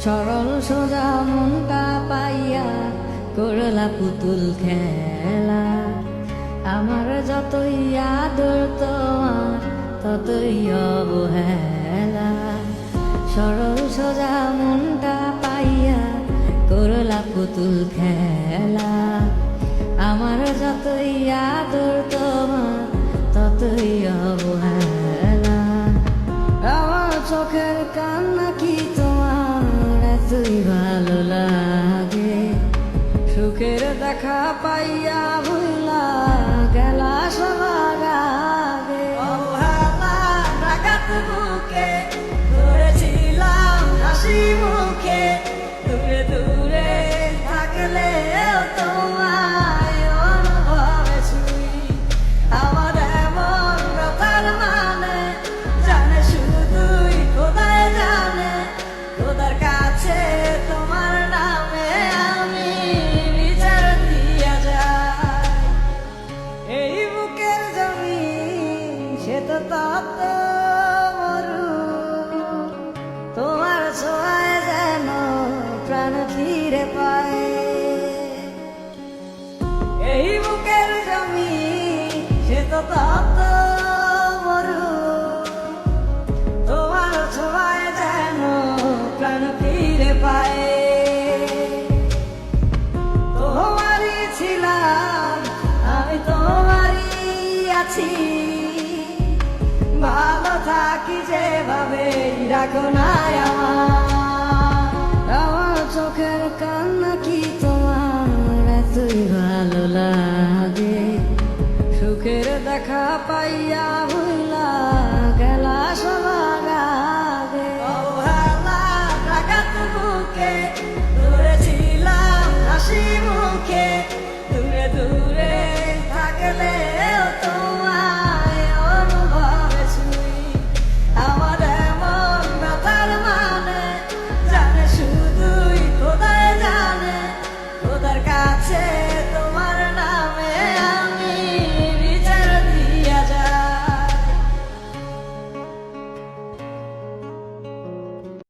সরল সোজা মনটা পাইয়া করলা পুতুল খেলা। আমার যতই আদর তোমার ততই অবহেলা। সরল সোজা মনটা পাইয়া করলা পুতুল খেলা। আমার যতই আদর তোমার ততই অবহেলা। আমার চোখের কান্না কি তোমার এতই ভালো লাগে? সুখের দেখা পাইয়া ভুলা গেলা সবার আগে। অবহেলা ডাকাত বুকে ধরেছিলাম হাসি মুখে, দূরে দূরে থাকলেও তোমায় অনুভবে ছুঁই। আমার এমন কথার মানে জানে শুধুই খোদাই জানে। খোদার কাছে তোমার নামে আমি বিচার দিয়া যাই। এই বুকের জমিন সে তো তত মরু, তোমার ছোঁয়ায় যেন প্রাণ ফিরে পায়। এই বুকের জমিন সে তো তত মরু, তোমার ছোঁয়ায় যেন প্রাণ ফিরে পায়। তোমারই ছিলাম আমি, তোমারই আছি, ভালো থাকি যেভাবে রাখো না আমার। আমার চোখের কান্না কি তোমার এতই ভালো লাগে? সুখের দেখা পাইয়া